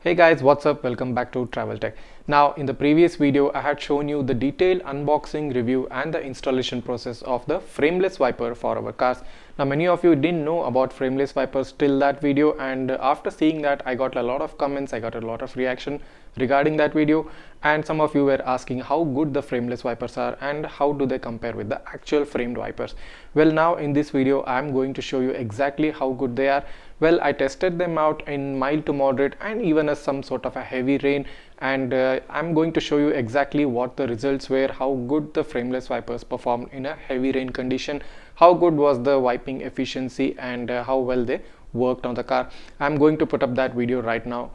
Hey guys, what's up? Welcome back to TravelTECH. Now in the previous video I had shown you the detailed unboxing review and the installation process of the frameless wiper for our cars. Now many of you didn't know about frameless wipers till that video, and after seeing that I got a lot of comments, I got a lot of reaction regarding that video, and some of you were asking how good the frameless wipers are and how do they compare with the actual framed wipers. Well, now in this video I am going to show you exactly how good they are. Well, I tested them out in mild to moderate and even as some sort of a heavy rain, and I'm going to show you exactly what the results were, how good the frameless wipers performed in a heavy rain condition, how good was the wiping efficiency, and how well they worked on the car. I'm going to put up that video right now.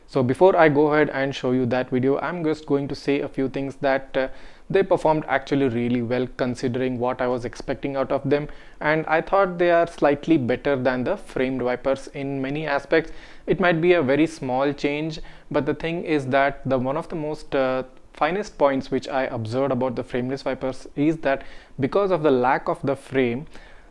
So before I go ahead and show you that video, I'm just going to say a few things that they performed actually really well considering what I was expecting out of them, and I thought they are slightly better than the framed wipers in many aspects. It might be a very small change, but the thing is that one of the most finest points which I observed about the frameless wipers is that because of the lack of the frame,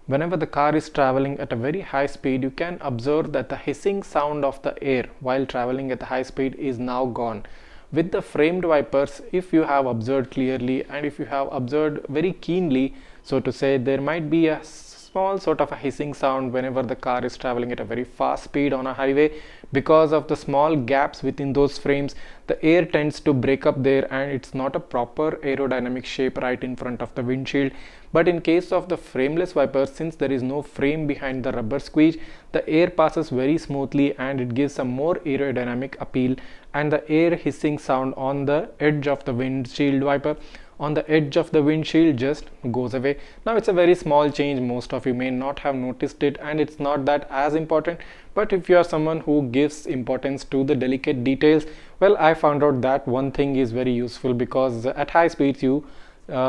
whenever the car is traveling at a very high speed, you can observe that the hissing sound of the air while traveling at high speed is now gone. With the framed wipers, if you have observed clearly and if you have observed very keenly, so to say, there might be a small sort of a hissing sound whenever the car is traveling at a very fast speed on a highway. Because of the small gaps within those frames, the air tends to break up there and it's not a proper aerodynamic shape right in front of the windshield. But in case of the frameless wipers, since there is no frame behind the rubber squeeze, the air passes very smoothly and it gives a more aerodynamic appeal, and the air hissing sound on the edge of the windshield wiper, on the edge of the windshield, just goes away. Now it's a very small change, most of you may not have noticed it, and it's not that as important, but if you are someone who gives importance to the delicate details, well, I found out that one thing is very useful, because at high speeds you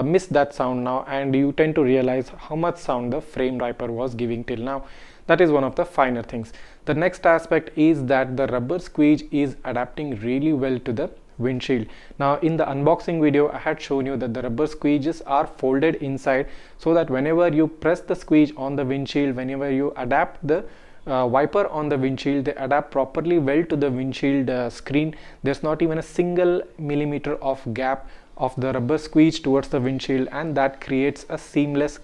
miss that sound now and you tend to realize how much sound the frame wiper was giving till now. That is one of the finer things. The next aspect is that the rubber squeeze is adapting really well to the windshield. Now in the unboxing video I had shown you that the rubber squeegees are folded inside, so that whenever you press the squeeze on the windshield, whenever you adapt the wiper on the windshield, they adapt properly well to the windshield screen. There's not even a single millimeter of gap of the rubber squeeze towards the windshield, and that creates a seamless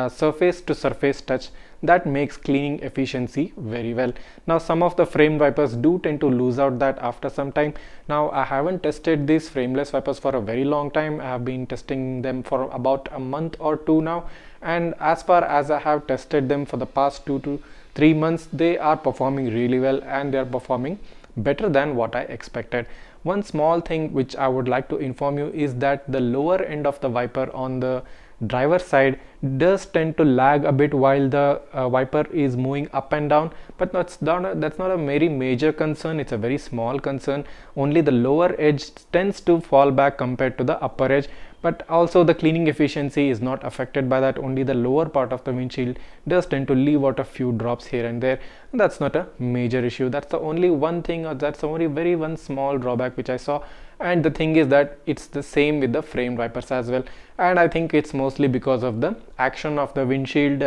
surface to surface touch that makes cleaning efficiency very well. Now some of the frame wipers do tend to lose out that after some time. Now I haven't tested these frameless wipers for a very long time. I have been testing them for about a month or two now, and as far as I have tested them for the past 2 to 3 months, they are performing really well and they are performing better than what I expected. One small thing which I would like to inform you is that the lower end of the wiper on the driver side does tend to lag a bit while the wiper is moving up and down, but that's not a very major concern. It's a very small concern. Only the lower edge tends to fall back compared to the upper edge, but also the cleaning efficiency is not affected by that. Only the lower part of the windshield does tend to leave out a few drops here and there, and that's not a major issue. That's the only one thing, or that's the only one small drawback which I saw. And the thing is that it's the same with the framed wipers as well, and I think it's mostly because of the action of the windshield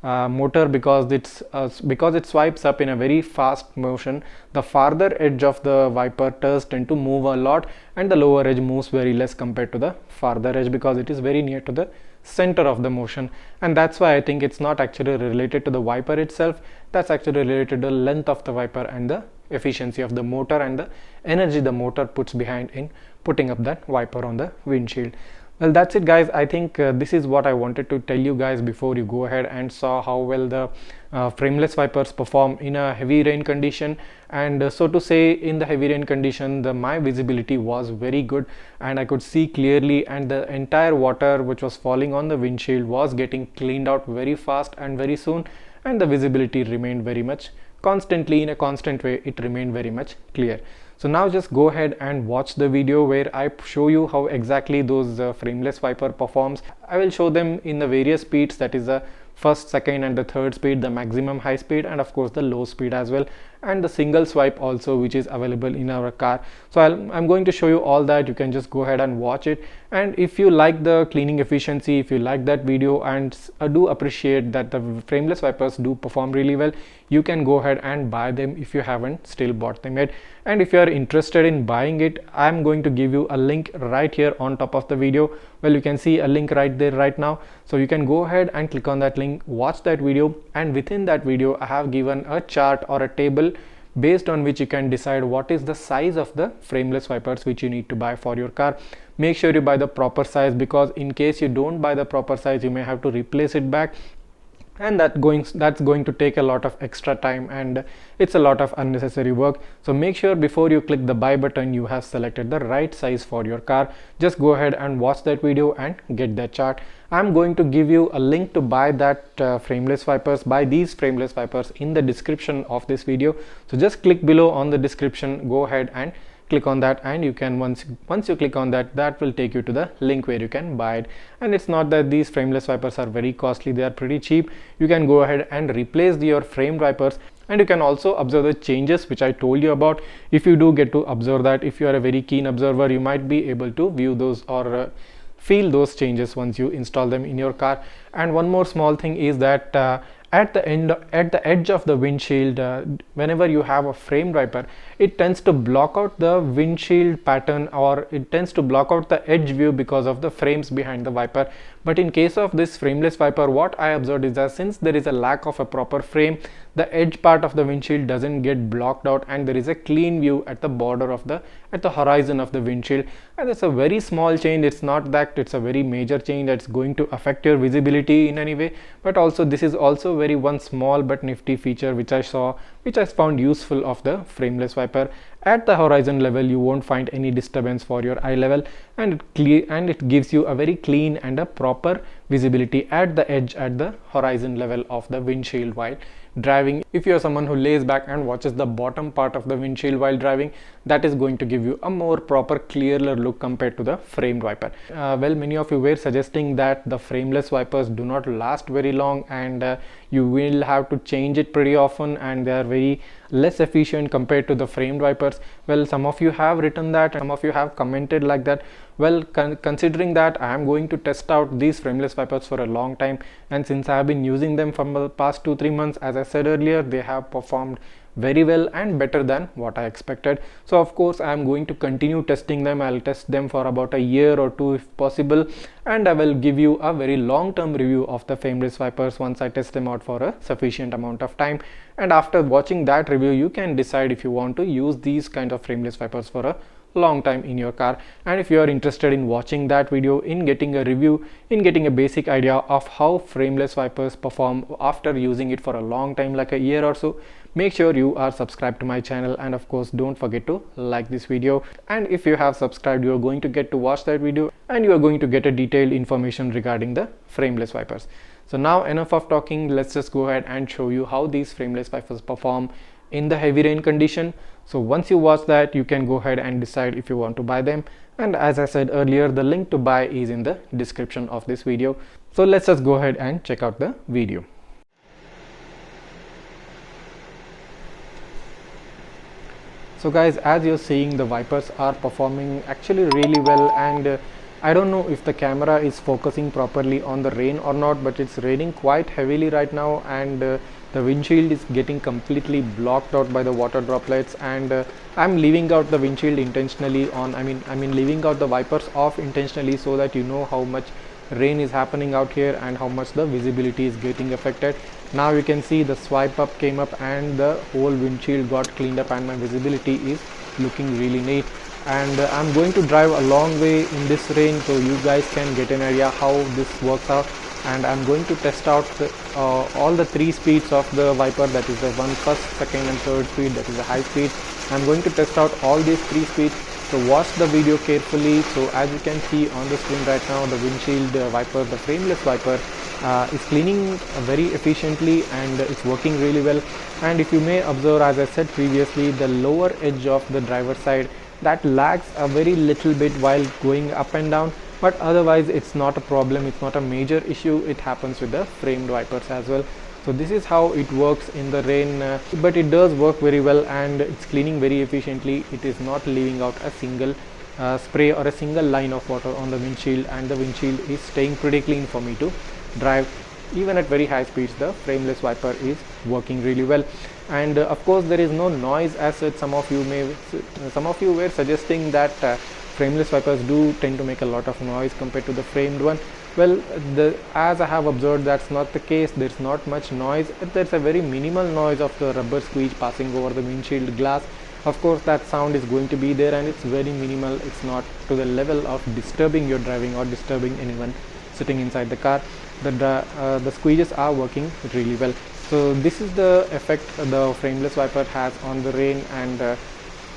motor, because it swipes up in a very fast motion. The farther edge of the wiper does tend to move a lot, and the lower edge moves very less compared to the farther edge, because it is very near to the center of the motion. And that's why I think it's not actually related to the wiper itself, that's actually related to the length of the wiper and the efficiency of the motor and the energy the motor puts behind in putting up that wiper on the windshield. Well, that's it guys. I think this is what I wanted to tell you guys before you go ahead and saw how well the frameless wipers perform in a heavy rain condition. And so to say, in the heavy rain condition, my visibility was very good and I could see clearly, and the entire water which was falling on the windshield was getting cleaned out very fast and very soon, and the visibility remained very much constantly, in a constant way, it remained very much clear. So now just go ahead and watch the video where I show you how exactly those frameless wiper performs. I will show them in the various speeds, that is the first, second and the third speed, the maximum high speed, and of course the low speed as well. and the single swipe also, which is available in our car. So I'm going to show you all that. You can just go ahead and watch it, and if you like the cleaning efficiency, if you like that video and do appreciate that the frameless wipers do perform really well, you can go ahead and buy them if you haven't still bought them yet. And if you are interested in buying it, I'm going to give you a link right here on top of the video. Well, you can see a link right there right now, so you can go ahead and click on that link, watch that video, and within that video I have given a chart or a table based on which you can decide what is the size of the frameless wipers which you need to buy for your car. Make sure you buy the proper size, because in case you don't buy the proper size, you may have to replace it back, and that's going to take a lot of extra time, and it's a lot of unnecessary work. So make sure before you click the buy button you have selected the right size for your car. Just go ahead and watch that video and get that chart. I'm going to give you a link to buy that buy these frameless wipers in the description of this video. So just click below on the description, go ahead and click on that, and you can once you click on that, that will take you to the link where you can buy it. And it's not that these frameless wipers are very costly, they are pretty cheap. You can go ahead and replace your framed wipers, and you can also observe the changes which I told you about. If you do get to observe that, if you are a very keen observer, you might be able to view those or feel those changes once you install them in your car. And one more small thing is that at the edge of the windshield, whenever you have a framed wiper, it tends to block out the windshield pattern, or it tends to block out the edge view because of the frames behind the wiper. But in case of this frameless wiper, what I observed is that since there is a lack of a proper frame, the edge part of the windshield doesn't get blocked out, and there is a clean view at the border of the horizon of the windshield. And it's a very small change. It's not that it's a very major change that's going to affect your visibility in any way, but also this is also very one small but nifty feature which I found useful of the frameless wiper. At the horizon level you won't find any disturbance for your eye level, and it gives you a very clean and a proper visibility at the edge, at the horizon level of the windshield while driving. If you are someone who lays back and watches the bottom part of the windshield while driving, that is going to give you a more proper, clearer look compared to the framed wiper. Well, many of you were suggesting that the frameless wipers do not last very long, and you will have to change it pretty often, and they are very less efficient compared to the framed wipers. Well, some of you have written that, some of you have commented like that. Well, considering that I am going to test out these frameless wipers for a long time, and since I have been using them from the past 2-3 months, as I said earlier, they have performed very well and better than what I expected. So of course I am going to continue testing them. I'll test them for about a year or two if possible, and I will give you a very long-term review of the frameless wipers once I test them out for a sufficient amount of time. And after watching that review, you can decide if you want to use these kind of frameless wipers for a long time in your car. And if you are interested in watching that video, in getting a review, in getting a basic idea of how frameless wipers perform after using it for a long time, like a year or so, make sure you are subscribed to my channel, and of course don't forget to like this video. And if you have subscribed, you are going to get to watch that video, and you are going to get a detailed information regarding the frameless wipers. So now enough of talking, let's just go ahead and show you how these frameless wipers perform in the heavy rain condition. So once you watch that, you can go ahead and decide if you want to buy them, and as I said earlier, the link to buy is in the description of this video. So let's just go ahead and check out the video. So guys, as you're seeing, the wipers are performing actually really well, and I don't know if the camera is focusing properly on the rain or not, but it's raining quite heavily right now, and the windshield is getting completely blocked out by the water droplets. And I'm leaving out the windshield intentionally on, I mean leaving out the wipers off intentionally, so that you know how much rain is happening out here and how much the visibility is getting affected. Now you can see the swipe up came up and the whole windshield got cleaned up, and my visibility is looking really neat. And I'm going to drive a long way in this rain, so you guys can get an idea how this works out. And I'm going to test out all the 3 speeds of the wiper, that is the first, second and third speed, that is the high speed. I'm going to test out all these 3 speeds, so watch the video carefully. So as you can see on the screen right now, the windshield wiper, the frameless wiper is cleaning very efficiently, and it's working really well. And if you may observe, as I said previously, the lower edge of the driver's side, that lags a very little bit while going up and down, but otherwise it's not a problem, it's not a major issue. It happens with the framed wipers as well. So this is how it works in the rain, but it does work very well and it's cleaning very efficiently. It is not leaving out a single spray or a single line of water on the windshield, and the windshield is staying pretty clean for me to drive. Even at very high speeds, the frameless wiper is working really well. And of course there is no noise as such. Some of you were suggesting that frameless wipers do tend to make a lot of noise compared to the framed one. Well, as I have observed, that's not the case. There's not much noise. There's a very minimal noise of the rubber squeeze passing over the windshield glass. Of course that sound is going to be there, and it's very minimal. It's not to the level of disturbing your driving or disturbing anyone sitting inside the car. The squeeges are working really well. So this is the effect the frameless wiper has on the rain, and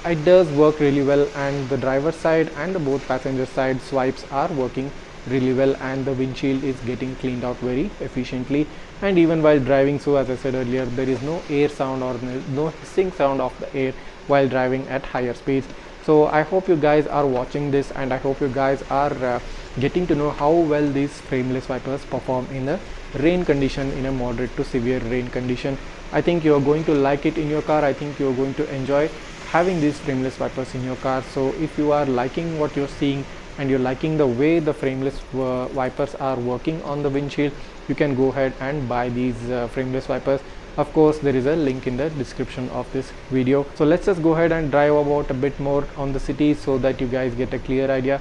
it does work really well, and the driver's side and the both passenger side swipes are working really well, and the windshield is getting cleaned out very efficiently. And even while driving, so as I said earlier, there is no air sound or no hissing sound of the air while driving at higher speeds. So I hope you guys are watching this, and I hope you guys are getting to know how well these frameless wipers perform in a rain condition, in a moderate to severe rain condition. I think you are going to like it in your car. I think you are going to enjoy having these frameless wipers in your car. So if you are liking what you're seeing and you're liking the way the frameless wipers are working on the windshield, you can go ahead and buy these frameless wipers. Of course there is a link in the description of this video. So let's just go ahead and drive about a bit more on the city so that you guys get a clear idea.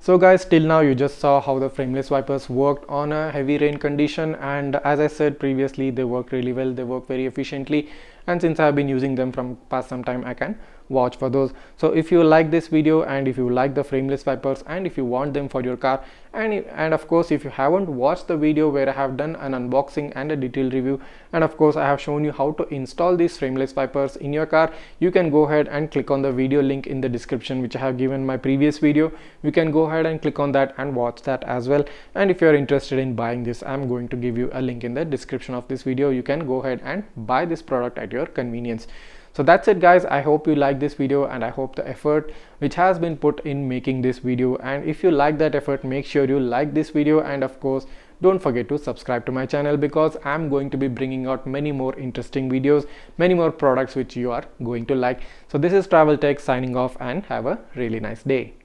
So guys, till now you just saw how the frameless wipers worked on a heavy rain condition, and as I said previously, they work really well. They work very efficiently, and since I have been using them from past some time, I can vouch for those. So if you like this video, and if you like the frameless wipers, and if you want them for your car, and of course if you haven't watched the video where I have done an unboxing and a detailed review, and of course I have shown you how to install these frameless wipers in your car, you can go ahead and click on the video link in the description which I have given my previous video. You can go ahead and click on that and watch that as well. And if you are interested in buying this, I'm going to give you a link in the description of this video. You can go ahead and buy this product at your convenience. So that's it guys. I hope you like this video, and I hope the effort which has been put in making this video, and if you like that effort, make sure you like this video, and of course don't forget to subscribe to my channel, because I'm going to be bringing out many more interesting videos, many more products which you are going to like. So this is TravelTech signing off, and have a really nice day.